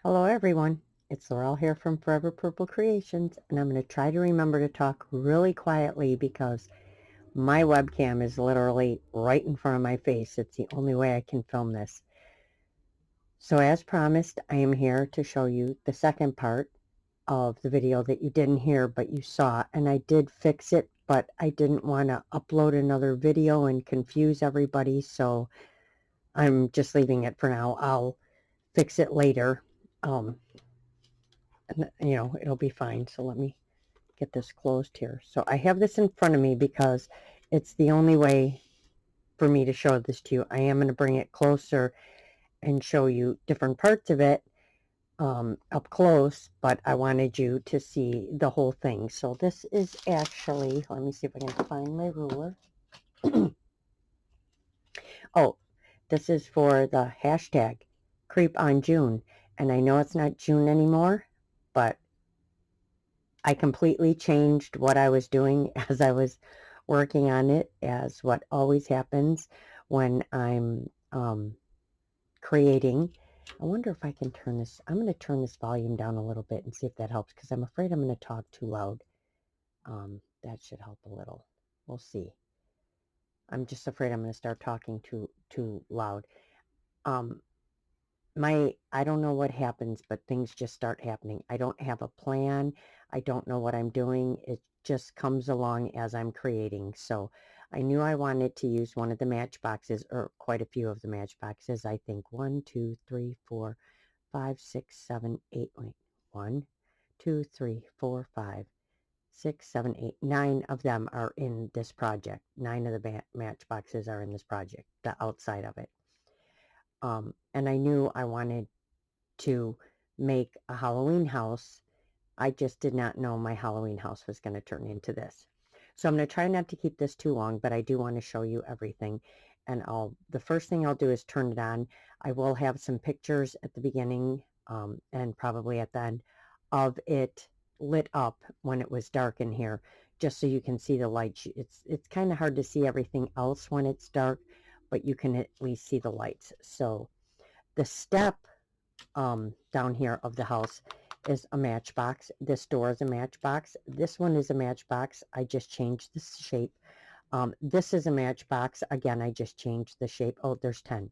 Hello everyone, it's Laurel here from Forever Purple Creations, and I'm going to try to remember to talk really quietly because my webcam is literally right in front of my face. It's the only way I can film this. So as promised, I am here to show you the second part of the video that you didn't hear but you saw, and I did fix it, but I didn't want to upload another video and confuse everybody, so I'm just leaving it for now. I'll fix it later. And, it'll be fine. So let me get this closed here. So I have this in front of me because it's the only way for me to show this to you. I am going to bring it closer and show you different parts of it up close, but I wanted you to see the whole thing. So this is actually, let me see if I can find my ruler. Oh, this is for the hashtag Creep on June. And I know it's not June anymore, but I completely changed what I was doing as I was working on it, as what always happens when I'm creating. I wonder if I can turn this. I'm going to turn this volume down a little bit and see if that helps, because I'm afraid I'm going to talk too loud. That should help a little. We'll see. I'm just afraid I'm going to start talking too loud. I don't know what happens, but things just start happening. I don't have a plan. I don't know what I'm doing. It just comes along as I'm creating. So I knew I wanted to use one of the matchboxes, or quite a few of the matchboxes. I think 1, 2, 3, 4, 5, 6, 7, 8. Wait, 1, 2, 3, 4, 5, 6, 7, 8, 9 of them are in this project. 9 of the matchboxes are in this project, the outside of it. And I knew I wanted to make a Halloween house. I just did not know my Halloween house was going to turn into this. So I'm going to try not to keep this too long, but I do want to show you everything. And the first thing I'll do is turn it on. I will have some pictures at the beginning and probably at the end of it lit up when it was dark in here, just so you can see the lights. It's kind of hard to see everything else when it's dark, but you can at least see the lights. So the step down here of the house is a matchbox. This door is a matchbox. This one is a matchbox. I just changed the shape. This is a matchbox. Again, I just changed the shape. Oh, there's 10.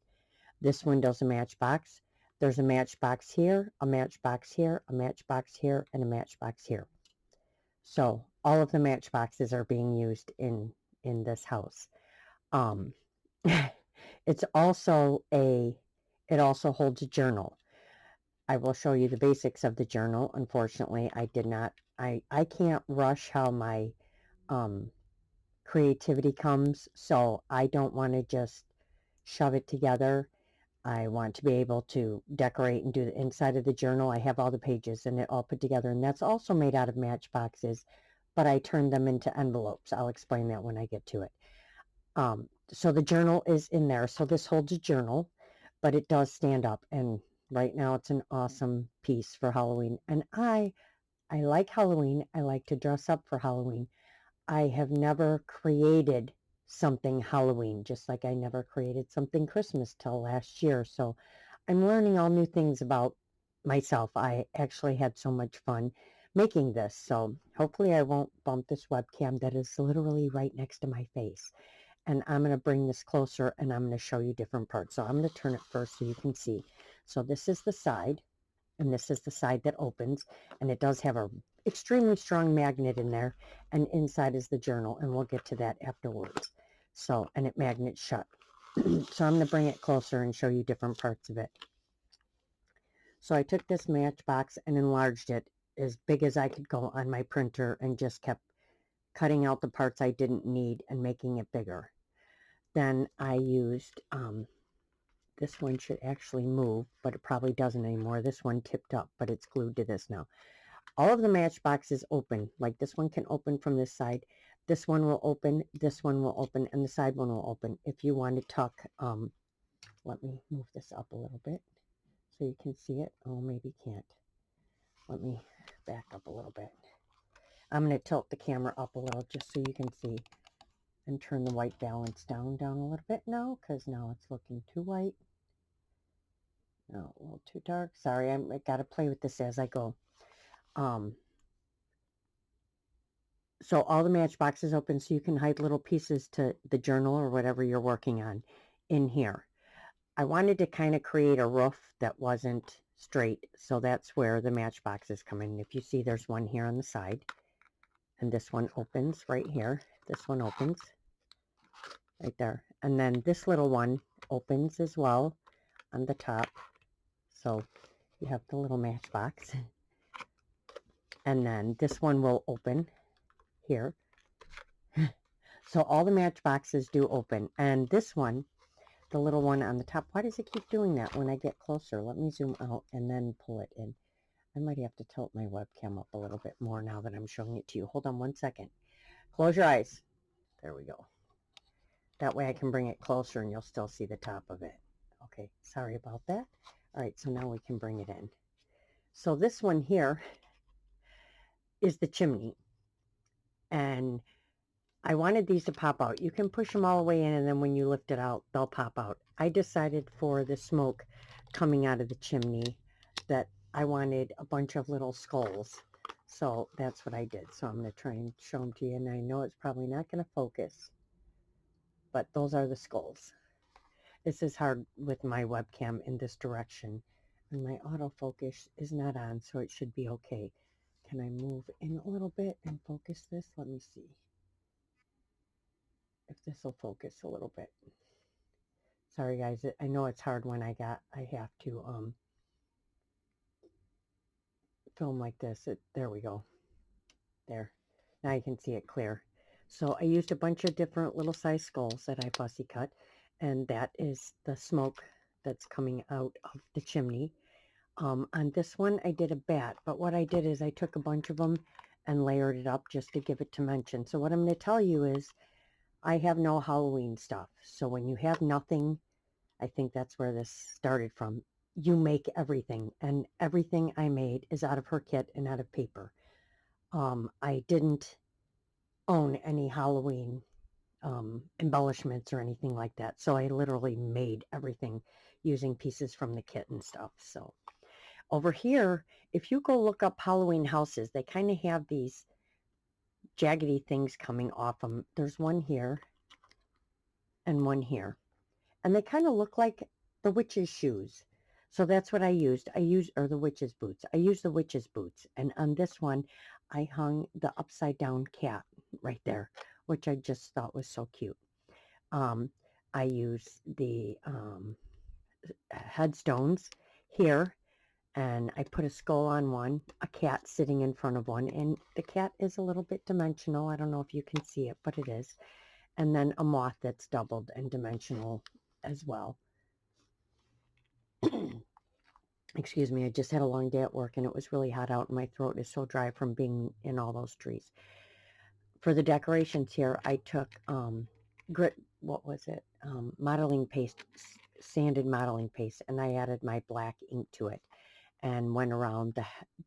This window's a matchbox. There's a matchbox here, a matchbox here, a matchbox here, and a matchbox here. So all of the matchboxes are being used in this house. It's also it also holds a journal. I will show you the basics of the journal. Unfortunately, I can't rush how my creativity comes, so I don't want to just shove it together. I want to be able to decorate and do the inside of the journal. I have all the pages and it all put together, and that's also made out of matchboxes, but I turned them into envelopes. I'll explain that when I get to it. So the journal is in there. So this holds a journal, but it does stand up, and right now it's an awesome piece for Halloween. And I like Halloween. I like to dress up for Halloween. I have never created something Halloween, just like I never created something Christmas till last year. So I'm learning all new things about myself. I actually had so much fun making this. So hopefully I won't bump this webcam that is literally right next to my face. And I'm going to bring this closer and I'm going to show you different parts. So I'm going to turn it first so you can see. So this is the side, and this is the side that opens, and it does have a extremely strong magnet in there, and inside is the journal, and we'll get to that afterwards. So, and it magnets shut. So I'm going to bring it closer and show you different parts of it. So I took this matchbox and enlarged it as big as I could go on my printer and just kept cutting out the parts I didn't need and making it bigger. Then I used, this one should actually move, but it probably doesn't anymore. This one tipped up, but it's glued to this now. All of the matchboxes open, like this one can open from this side. This one will open, this one will open, and the side one will open. If you want to tuck, let me move this up a little bit so you can see it. Oh, maybe can't. Let me back up a little bit. I'm going to tilt the camera up a little just so you can see, and turn the white balance down a little bit now, because now it's looking too white. Oh, a little too dark. Sorry, I got to play with this as I go. So all the matchboxes open so you can hide little pieces to the journal or whatever you're working on in here. I wanted to kind of create a roof that wasn't straight, so that's where the matchboxes come in. If you see, there's one here on the side, and this one opens right here. This one opens right there. And then this little one opens as well on the top. So you have the little matchbox. And then this one will open here. So all the matchboxes do open. And this one, the little one on the top, why does it keep doing that when I get closer? Let me zoom out and then pull it in. I might have to tilt my webcam up a little bit more now that I'm showing it to you. Hold on one second. Close your eyes. There we go. That way I can bring it closer and you'll still see the top of it. Okay, sorry about that. All right, so now we can bring it in. So this one here is the chimney. And I wanted these to pop out. You can push them all the way in, and then when you lift it out, they'll pop out. I decided for the smoke coming out of the chimney that I wanted a bunch of little skulls. So that's what I did. So I'm going to try and show them to you, and I know it's probably not going to focus, but those are the skulls. This is hard with my webcam in this direction, and my autofocus is not on, so it should be okay. Can I move in a little bit and focus this? Let me see if this will focus a little bit. Sorry guys, I know it's hard when I have to film like this. There we go. There. Now you can see it clear. So I used a bunch of different little size skulls that I fussy cut, and that is the smoke that's coming out of the chimney. On this one I did a bat, but what I did is I took a bunch of them and layered it up just to give it dimension. So what I'm going to tell you is I have no Halloween stuff. So when you have nothing, I think that's where this started from. You make everything, and everything I made is out of her kit and out of paper. I didn't own any Halloween embellishments or anything like that, so I literally made everything using pieces from the kit and stuff. So over here, if you go look up Halloween houses, they kind of have these jaggedy things coming off them. There's one here and one here, and they kind of look like the witch's shoes. So that's what I used. Or the witch's boots. I used the witch's boots. And on this one, I hung the upside down cat right there, which I just thought was so cute. I used the headstones here, and I put a skull on one, a cat sitting in front of one, and the cat is a little bit dimensional. I don't know if you can see it, but it is. And then a moth that's doubled and dimensional as well. Excuse me, I just had a long day at work and it was really hot out and my throat is so dry from being in all those trees. For the decorations here, I took modeling paste, sanded modeling paste, and I added my black ink to it and went around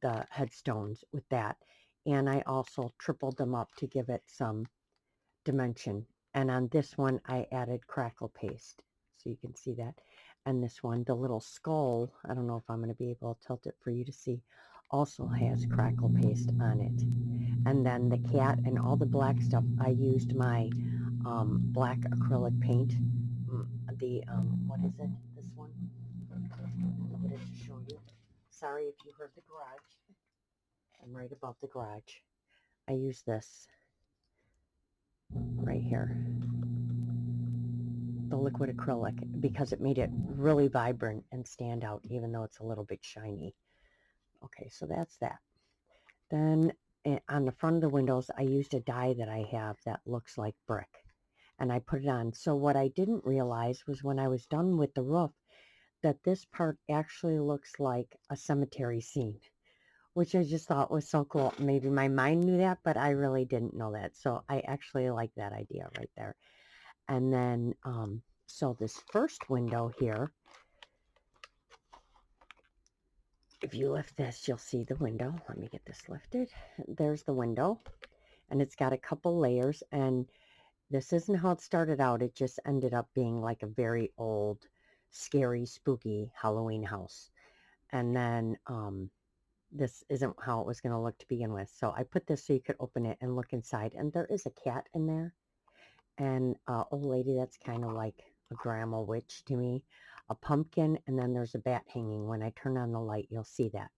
the headstones with that. And I also tripled them up to give it some dimension. And on this one, I added crackle paste, so you can see that. And this one, the little skull, I don't know if I'm going to be able to tilt it for you to see, also has crackle paste on it. And then the cat and all the black stuff, I used my black acrylic paint. What is it? This one? I'll put it to show you. Sorry if you heard the garage. I'm right above the garage. I use this right here, the liquid acrylic, because it made it really vibrant and stand out even though it's a little bit shiny. Okay, so that's that. Then on the front of the windows, I used a die that I have that looks like brick, and I put it on. So what I didn't realize was when I was done with the roof that this part actually looks like a cemetery scene, which I just thought was so cool. Maybe my mind knew that, but I really didn't know that. So I actually like that idea right there. And then, so this first window here, if you lift this, you'll see the window. Let me get this lifted. There's the window, and it's got a couple layers, and this isn't how it started out. It just ended up being like a very old scary, spooky Halloween house. And then this isn't how it was going to look to begin with. So I put this so you could open it and look inside. And there is a cat in there. And old lady that's kind of like a grandma witch to me. A pumpkin, and then there's a bat hanging. When I turn on the light, you'll see that.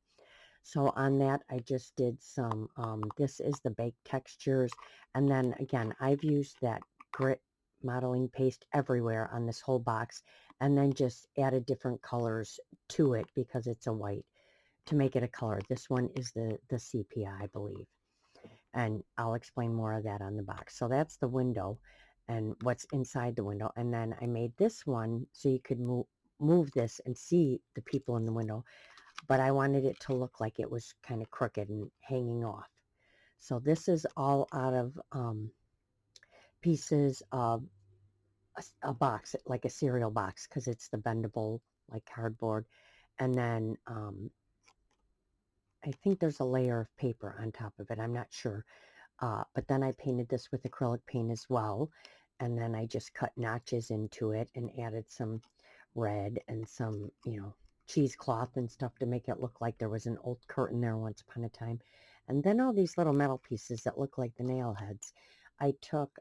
So on that, I just did some, this is the baked textures. And then again, I've used that grit modeling paste everywhere on this whole box, and then just added different colors to it because it's a white to make it a color. This one is the sepia, I believe. And I'll explain more of that on the box. So that's the window and what's inside the window. And then I made this one so you could move this and see the people in the window, but I wanted it to look like it was kind of crooked and hanging off. So this is all out of pieces of a box, like a cereal box, because it's the bendable, like cardboard. And then I think there's a layer of paper on top of it. I'm not sure. But then I painted this with acrylic paint as well. And then I just cut notches into it and added some red and some, cheesecloth and stuff to make it look like there was an old curtain there once upon a time. And then all these little metal pieces that look like the nail heads. I took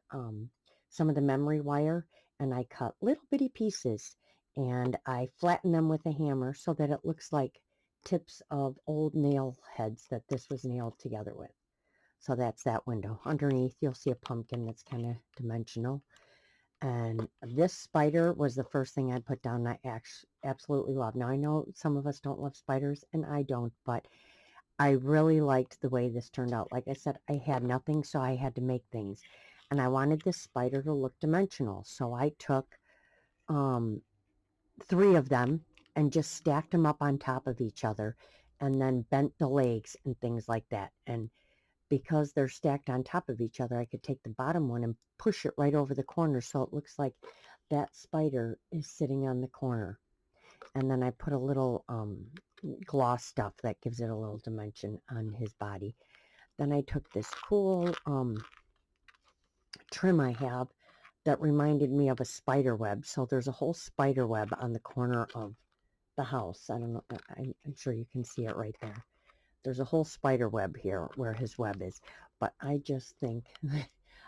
some of the memory wire and I cut little bitty pieces and I flattened them with a hammer so that it looks like tips of old nail heads that this was nailed together with. So that's that window. Underneath, you'll see a pumpkin that's kind of dimensional. And this spider was the first thing I put down I absolutely love. Now, I know some of us don't love spiders, and I don't, but I really liked the way this turned out. Like I said, I had nothing, so I had to make things. And I wanted this spider to look dimensional. So I took 3 of them and just stacked them up on top of each other and then bent the legs and things like that. And because they're stacked on top of each other, I could take the bottom one and push it right over the corner so it looks like that spider is sitting on the corner. And then I put a little gloss stuff that gives it a little dimension on his body. Then I took this cool trim I have that reminded me of a spider web. So there's a whole spider web on the corner of the house. I don't know, I'm sure you can see it right there. There's a whole spider web here where his web is, but I just think,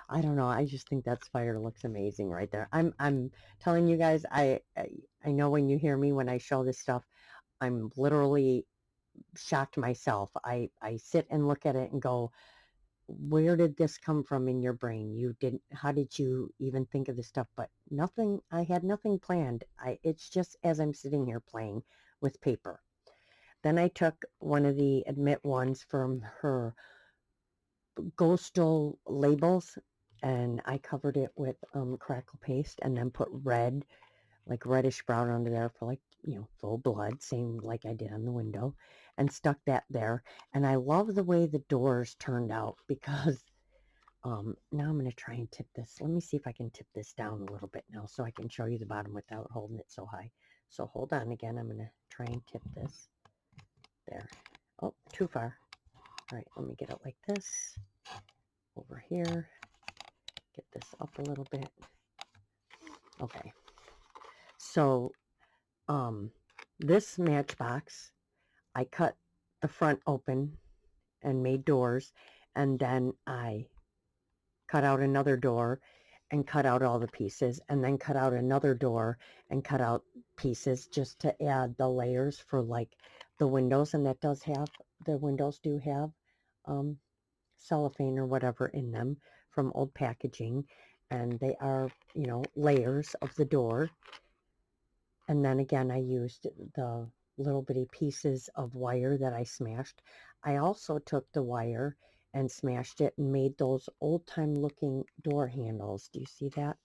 I don't know, I just think that spider looks amazing right there. I'm telling you guys, I know when you hear me when I show this stuff, I'm literally shocked myself. I sit and look at it and go, where did this come from in your brain? How did you even think of this stuff? But nothing, I had nothing planned. It's just as I'm sitting here playing with paper. Then I took one of the Admit ones from her ghostal labels and I covered it with crackle paste and then put red, like reddish brown under there for like, full blood, same like I did on the window, and stuck that there. And I love the way the doors turned out because now I'm going to try and tip this. Let me see if I can tip this down a little bit now so I can show you the bottom without holding it so high. So hold on again. I'm going to try and tip this. There. Oh, too far. All right, let me get it like this. Over here. Get this up a little bit. Okay. So, this Matchbox, I cut the front open and made doors, and then I cut out another door and cut out all the pieces, and then cut out another door and cut out pieces just to add the layers for like the windows. And that does have, the windows do have cellophane or whatever in them from old packaging, and they are, layers of the door. And then again, I used the little bitty pieces of wire that I smashed. I also took the wire and smashed it and made those old time looking door handles. Do you see that?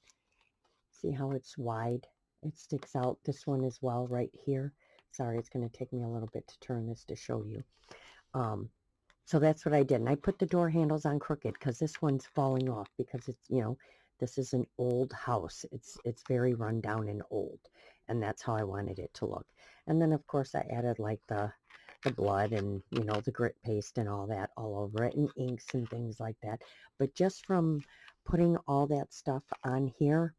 See how it's wide? It sticks out. This one as well right here. Sorry, it's going to take me a little bit to turn this to show you. So that's what I did. And I put the door handles on crooked because this one's falling off because it's, this is an old house. It's very run down and old. And that's how I wanted it to look. And then, of course, I added like the blood and, the grit paste and all that all over it and inks and things like that. But just from putting all that stuff on here,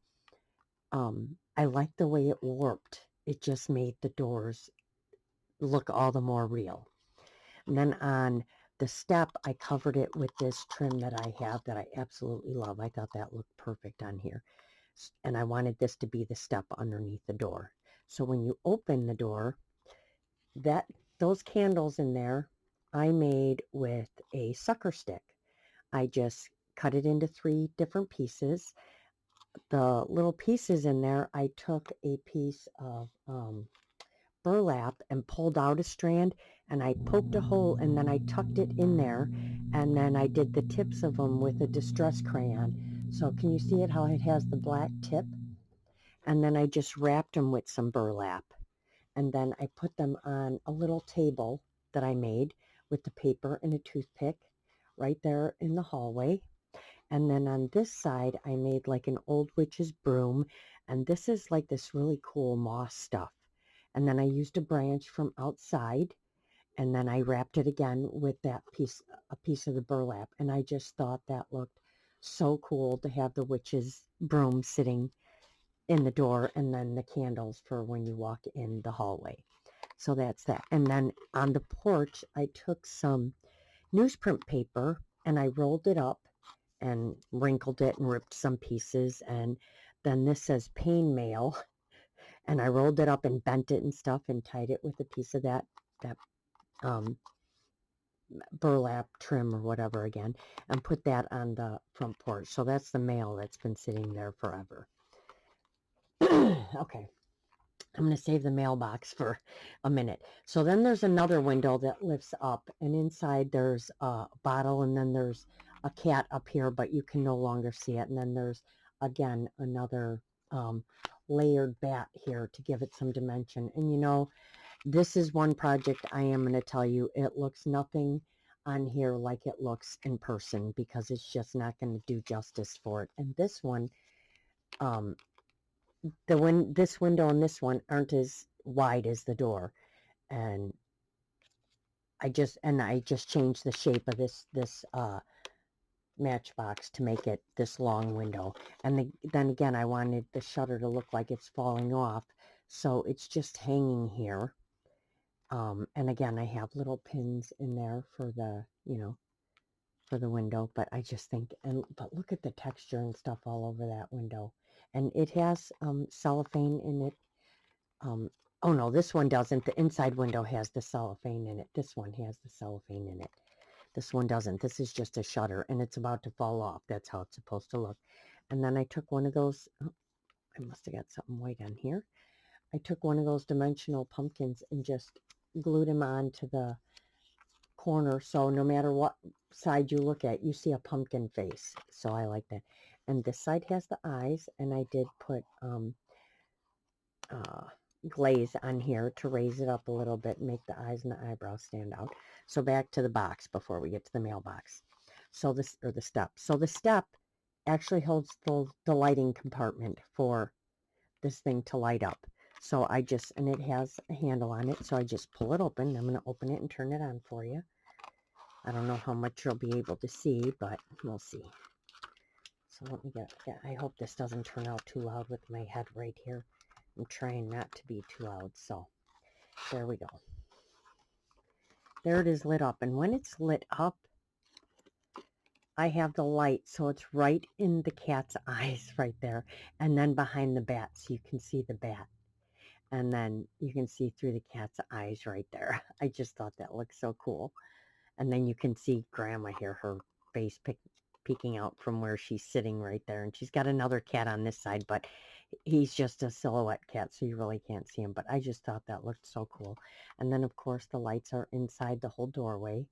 I like the way it warped. it just made the doors look all the more real. And then on the step, I covered it with this trim that I have that I absolutely love. I thought that looked perfect on here. And I wanted this to be the step underneath the door. So when you open the door, those candles in there, I made with a sucker stick. I just cut it into 3 different pieces. The little pieces in there, I took a piece of burlap and pulled out a strand, and I poked a hole, and then I tucked it in there, and then I did the tips of them with a distress crayon. So can you see it, how it has the black tip? And then I just wrapped them with some burlap, and then I put them on a little table that I made with the paper and a toothpick right there in the hallway. And then on this side, I made like an old witch's broom, and this is like this really cool moss stuff. And then I used a branch from outside, and then I wrapped it again with a piece of the burlap. And I just thought that looked so cool to have the witch's broom sitting in the door, and then the candles for when you walk in the hallway. So that's that. And then on the porch, I took some newsprint paper and I rolled it up and wrinkled it and ripped some pieces. And then this says pain mail, and I rolled it up and bent it and stuff and tied it with a piece of that um, burlap trim or whatever again, and put that on the front porch. So that's the mail that's been sitting there forever. Okay, I'm going to save the mailbox for a minute. So then there's another window that lifts up, and inside there's a bottle, and then there's a cat up here, but you can no longer see it. And then there's, again, another layered bat here to give it some dimension. And you know, this is one project I am going to tell you, it looks nothing on here like it looks in person, because it's just not going to do justice for it. And this one, this window and this one aren't as wide as the door, and I just changed the shape of this matchbox to make it this long window. And then again, I wanted the shutter to look like it's falling off, so it's just hanging here. And again, I have little pins in there for the, you know, for the window, but I just think, but look at the texture and stuff all over that window. And it has cellophane in it. Oh no, this one doesn't. The inside window has the cellophane in it. This one has the cellophane in it. This one doesn't. This is just a shutter, and it's about to fall off. That's how it's supposed to look. And then I took one of those, oh, I must have got something white on here. I took one of those dimensional pumpkins and just glued them onto the corner, so no matter what side you look at, you see a pumpkin face. So I like that. And this side has the eyes, and I did put glaze on here to raise it up a little bit, make the eyes and the eyebrows stand out. So back to the box before we get to the mailbox. So this, or the step. So the step actually holds the lighting compartment for this thing to light up. So I just, and it has a handle on it, so I just pull it open. I'm going to open it and turn it on for you. I don't know how much you'll be able to see, but we'll see. So let me I hope this doesn't turn out too loud with my head right here. I'm trying not to be too loud, so there we go. There it is lit up, and when it's lit up, I have the light, so it's right in the cat's eyes right there, and then behind the bat, so you can see the bat, and then you can see through the cat's eyes right there. I just thought that looked so cool. And then you can see Grandma here, her face peeking out from where she's sitting right there. And she's got another cat on this side, but he's just a silhouette cat, so you really can't see him. But I just thought that looked so cool. And then, of course, the lights are inside the whole doorway.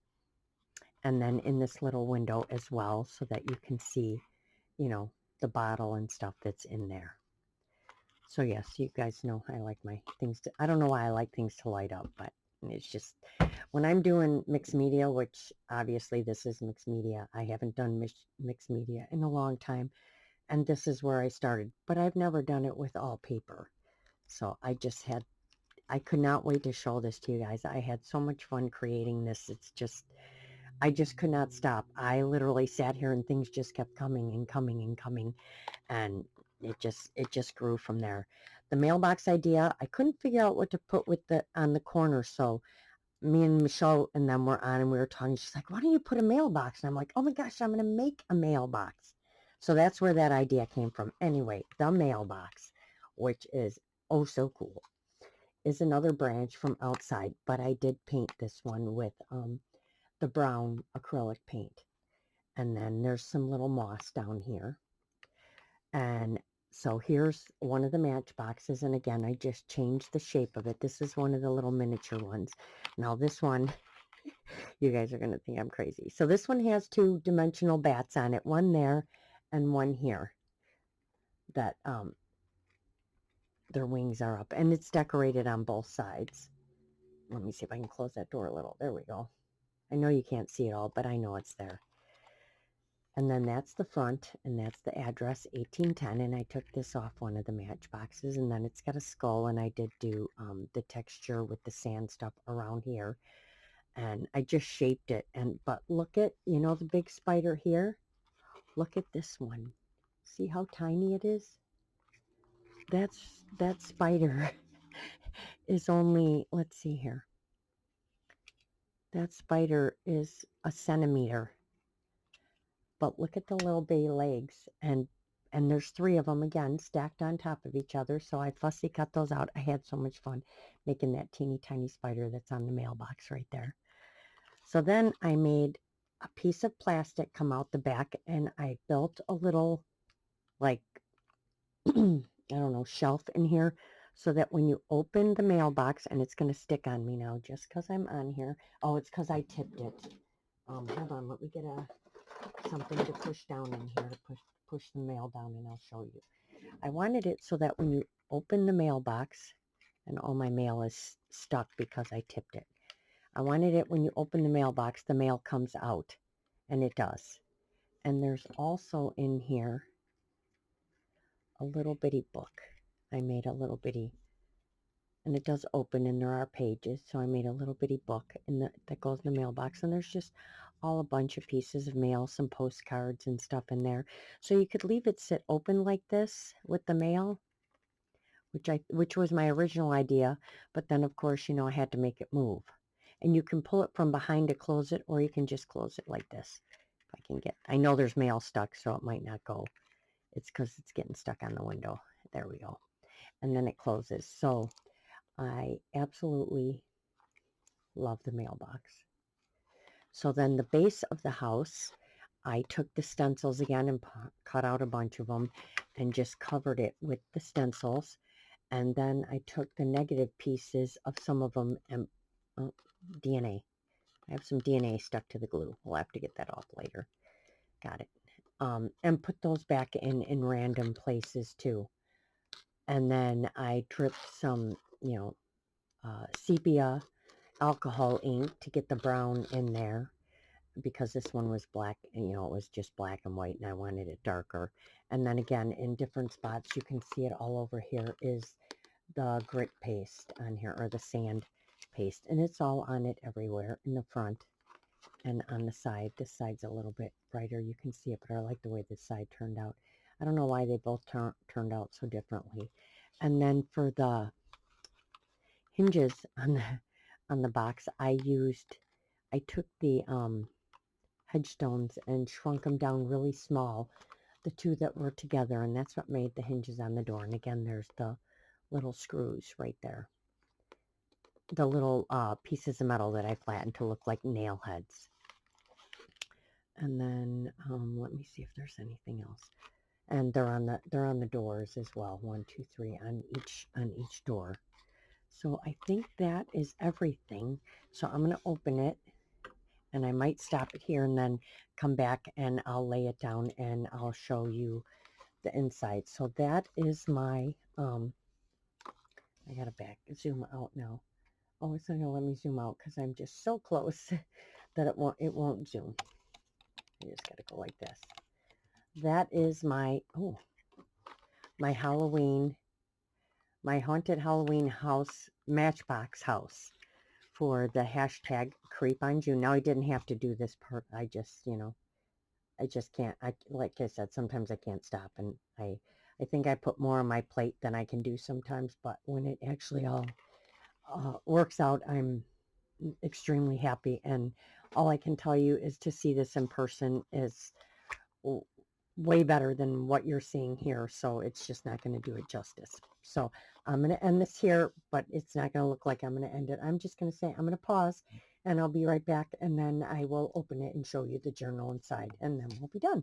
And then in this little window as well, so that you can see, you know, the bottle and stuff that's in there. So yes, you guys know I like my things to, I don't know why I like things to light up, but it's just, when I'm doing mixed media, which obviously this is mixed media, I haven't done mixed media in a long time, and this is where I started, but I've never done it with all paper. So I could not wait to show this to you guys. I had so much fun creating this. It's just, I just could not stop. I literally sat here and things just kept coming and coming and coming, and it just grew from there. The mailbox idea, I couldn't figure out what to put with the on the corner, so me and Michelle and them were on and we were talking. She's like, why don't you put a mailbox? And I'm like, oh my gosh, I'm going to make a mailbox. So that's where that idea came from. Anyway, the mailbox, which is oh so cool, is another branch from outside, but I did paint this one with the brown acrylic paint. And then there's some little moss down here. And so here's one of the matchboxes. And again, I just changed the shape of it. This is one of the little miniature ones. Now this one, you guys are going to think I'm crazy. So this one has 2-dimensional bats on it. One there and one here. That their wings are up. And it's decorated on both sides. Let me see if I can close that door a little. There we go. I know you can't see it all, but I know it's there. And then that's the front, and that's the address, 1810, and I took this off one of the matchboxes, and then it's got a skull, and I did do the texture with the sand stuff around here, and I just shaped it, but look at, you know, the big spider here? Look at this one. See how tiny it is? That spider is only, let's see here. That spider is a centimeter. But look at the little bay legs, and there's 3 of them again stacked on top of each other. So I fussy cut those out. I had so much fun making that teeny tiny spider that's on the mailbox right there. So then I made a piece of plastic come out the back, and I built a little, like, I don't know, shelf in here, so that when you open the mailbox, and it's going to stick on me now just because I'm on here. Oh, it's because I tipped it. Hold on, let me get something to push down in here to push the mail down, and I'll show you. I wanted it so that when you open the mailbox, and all my mail is stuck because I tipped it. I wanted it when you open the mailbox, the mail comes out, and it does. And there's also in here a little bitty book. I made a little bitty, and it does open, and there are pages, so I made a little bitty book that goes in the mailbox, and there's just all a bunch of pieces of mail, some postcards and stuff in there. So you could leave it sit open like this with the mail, which was my original idea, but then of course, you know, I had to make it move. And you can pull it from behind to close it, or you can just close it like this. If I can get, I know there's mail stuck, so it might not go. It's because it's getting stuck on the window. There we go. And then it closes. So I absolutely love the mailbox. So then the base of the house, I took the stencils again and cut out a bunch of them and just covered it with the stencils. And then I took the negative pieces of some of them and DNA. I have some DNA stuck to the glue. We'll have to get that off later. Got it. And put those back in random places too. And then I dripped some, you know, sepia alcohol ink to get the brown in there, because this one was black, and you know, it was just black and white, and I wanted it darker. And then again, in different spots, you can see it all over here is the grit paste on here, or the sand paste, and it's all on it everywhere in the front and on the side. This side's a little bit brighter, you can see it, but I like the way this side turned out. I don't know why they both turned out so differently. And then for the hinges on the box, I took the headstones and shrunk them down really small, the 2 that were together, and that's what made the hinges on the door. And again, there's the little screws right there, the little pieces of metal that I flattened to look like nail heads. And then let me see if there's anything else. And they're on the doors as well, 1, 2, 3 on each door. So I think that is everything. So I'm going to open it, and I might stop it here and then come back and I'll lay it down and I'll show you the inside. So that is my I gotta zoom out now. Oh, it's not gonna let me zoom out because I'm just so close that it won't zoom. I just gotta go like this. That is my Halloween, my haunted Halloween house, Matchbox house, for the hashtag Creep on June. Now I didn't have to do this part. I just, you know, I just can't. Like I said, sometimes I can't stop, and I think I put more on my plate than I can do sometimes, but when it actually all works out, I'm extremely happy. And all I can tell you is to see this in person is way better than what you're seeing here. So it's just not going to do it justice. So I'm going to end this here, but it's not going to look like I'm going to end it. I'm just going to say I'm going to pause and I'll be right back. And then I will open it and show you the journal inside and then we'll be done.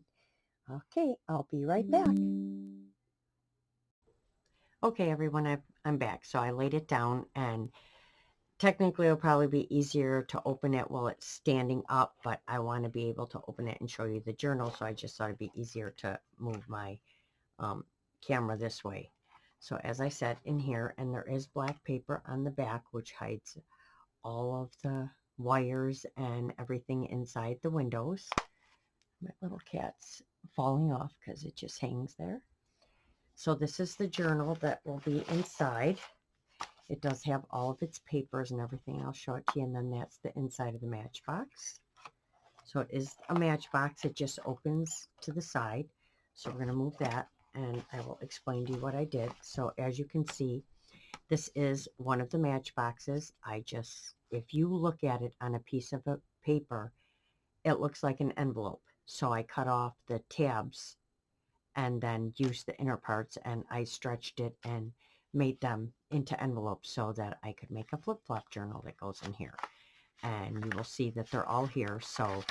Okay, I'll be right back. Okay, everyone, I'm back. So I laid it down, and technically it'll probably be easier to open it while it's standing up, but I want to be able to open it and show you the journal, so I just thought it'd be easier to move my camera this way. So as I said, in here, and there is black paper on the back, which hides all of the wires and everything inside the windows. My little cat's falling off because it just hangs there. So this is the journal that will be inside. It does have all of its papers and everything. I'll show it to you. And then that's the inside of the Matchbox. So it is a Matchbox. It just opens to the side. So we're going to move that and I will explain to you what I did. So as you can see, this is one of the Matchboxes. If you look at it on a piece of paper, it looks like an envelope. So I cut off the tabs and then used the inner parts, and I stretched it and made them into envelopes so that I could make a flip-flop journal that goes in here. And you will see that they're all here. So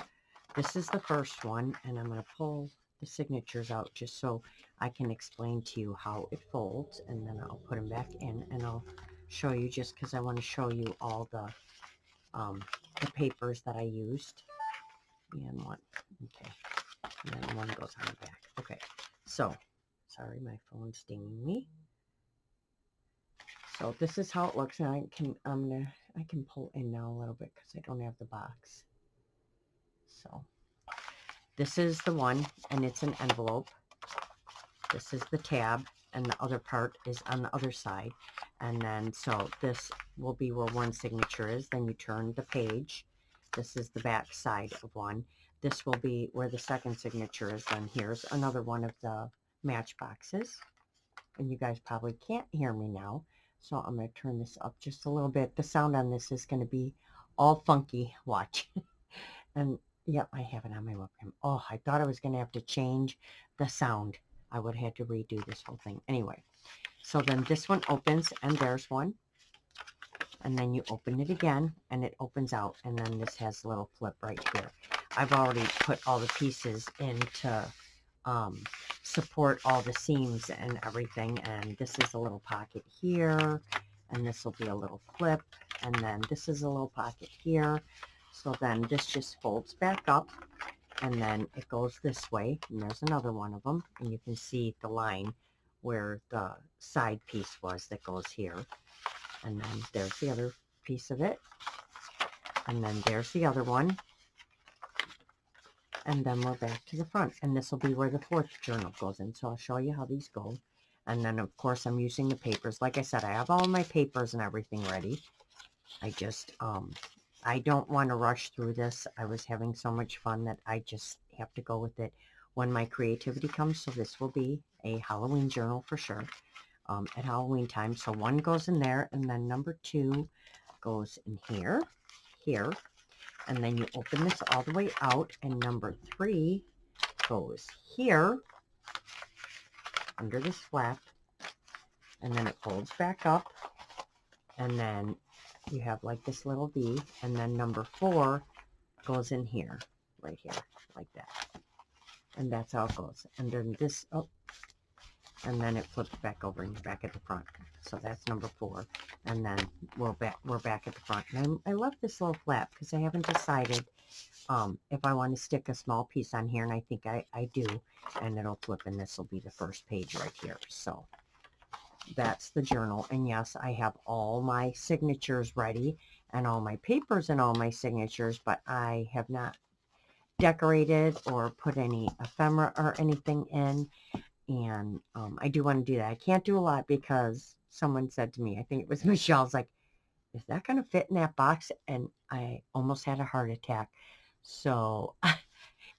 this is the first one, and I'm going to pull the signatures out just so I can explain to you how it folds, and then I'll put them back in, and I'll show you, just because I want to show you all the papers that I used. And one, okay, and then one goes on the back. Okay, so sorry, my phone's dinging me. So this is how it looks, and I can pull in now a little bit because I don't have the box. So this is the one, and it's an envelope. This is the tab, and the other part is on the other side. And then so this will be where one signature is. Then you turn the page. This is the back side of one. This will be where the second signature is. Then here's another one of the Matchboxes. And you guys probably can't hear me now, so I'm going to turn this up just a little bit. The sound on this is going to be all funky. Watch. And yep, I have it on my webcam. Oh, I thought I was going to have to change the sound. I would have had to redo this whole thing. Anyway, so then this one opens, and there's one. And then you open it again, and it opens out. And then this has a little flip right here. I've already put all the pieces in to support all the seams and everything. And this is a little pocket here, and this will be a little flip, and then this is a little pocket here. So then this just folds back up, and then it goes this way, and there's another one of them, and you can see the line where the side piece was that goes here. And then there's the other piece of it, and then there's the other one. And then we're back to the front, and this will be where the fourth journal goes in. So I'll show you how these go. And then of course I'm using the papers. Like I said, I have all my papers and everything ready. I just I don't want to rush through this. I was having so much fun that I just have to go with it when my creativity comes. So this will be a Halloween journal for sure at Halloween time. So one goes in there, and then number 2 goes in here, and then you open this all the way out, and number 3 goes here under this flap, and then it folds back up, and then you have like this little V, and then number 4 goes in here, right here, like that. And that's how it goes. And then this, oh, and then it flips back over and you're back at the front. So that's number 4. And then we're back at the front. And I love this little flap because I haven't decided if I want to stick a small piece on here, and I think I do. And it'll flip, and this will be the first page right here. So that's the journal. And yes, I have all my signatures ready and all my papers and all my signatures, but I have not decorated or put any ephemera or anything in. And I do want to do that. I can't do a lot because someone said to me, I think it was Michelle's, like, is that going to fit in that box? And I almost had a heart attack. So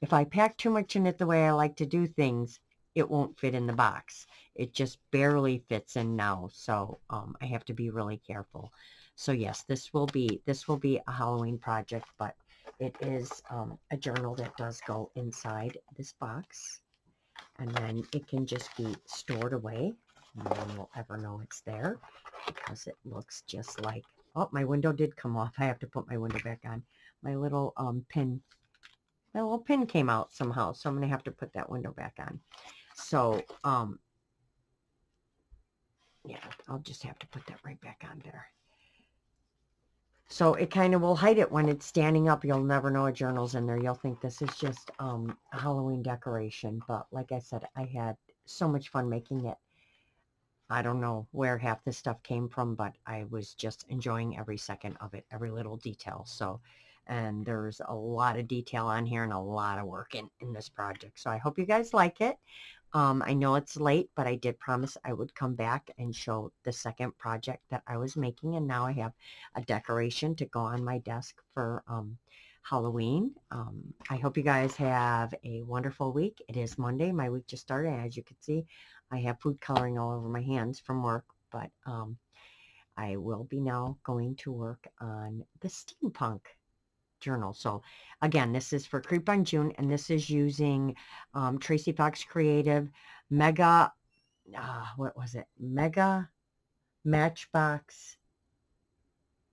if I pack too much in it the way I like to do things, it won't fit in the box. It just barely fits in now, so I have to be really careful. So yes, this will be a Halloween project, but it is a journal that does go inside this box, and then it can just be stored away. No one will ever know it's there because it looks just like, oh, my window did come off. I have to put my window back on. My little pin, my little pin came out somehow, so I'm going to have to put that window back on. So, yeah, I'll just have to put that right back on there. So it kind of will hide it when it's standing up. You'll never know a journal's in there. You'll think this is just a Halloween decoration. But like I said, I had so much fun making it. I don't know where half this stuff came from, but I was just enjoying every second of it, every little detail. So, and there's a lot of detail on here and a lot of work in this project. So I hope you guys like it. I know it's late, but I did promise I would come back and show the second project that I was making. And now I have a decoration to go on my desk for Halloween. I hope you guys have a wonderful week. It is Monday. My week just started. As you can see, I have food coloring all over my hands from work, but I will be now going to work on the steampunk journal. So again, this is for Creep on June, and this is using Tracy Fox Creative Mega, what was it? Mega Matchbox,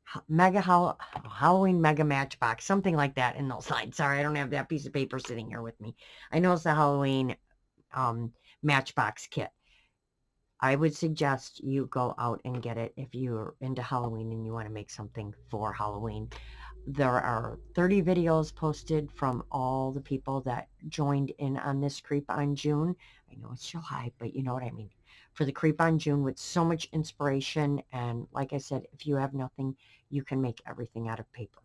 Halloween Mega Matchbox, something like that in those lines. Sorry, I don't have that piece of paper sitting here with me. I know it's the Halloween Matchbox kit. I would suggest you go out and get it if you're into Halloween and you want to make something for Halloween. There are 30 videos posted from all the people that joined in on this Creep on June. I know it's July, but you know what I mean. For the Creep on June, with so much inspiration. And like I said, if you have nothing, you can make everything out of paper.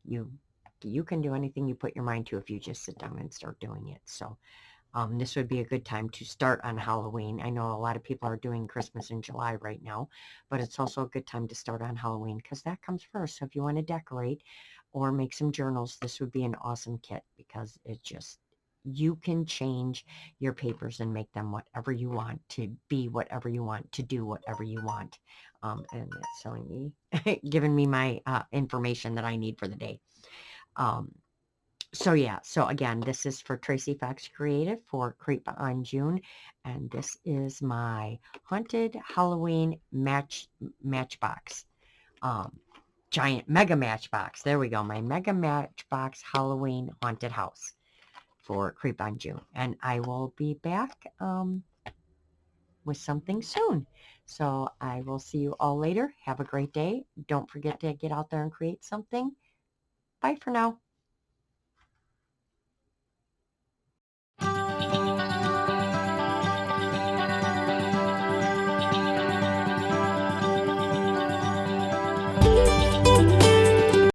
You can do anything you put your mind to if you just sit down and start doing it. So this would be a good time to start on Halloween. I know a lot of people are doing Christmas in July right now, but it's also a good time to start on Halloween because that comes first. So if you want to decorate or make some journals, this would be an awesome kit because it just, you can change your papers and make them whatever you want, to be whatever you want, to do whatever you want. And it's showing me, giving me my information that I need for the day. So yeah, so again, this is for Tracy Fox Creative for Creep on June, and this is my Haunted Halloween Matchbox. Giant Mega Matchbox. There we go, my Mega Matchbox Halloween Haunted House for Creep on June. And I will be back with something soon. So I will see you all later. Have a great day. Don't forget to get out there and create something. Bye for now.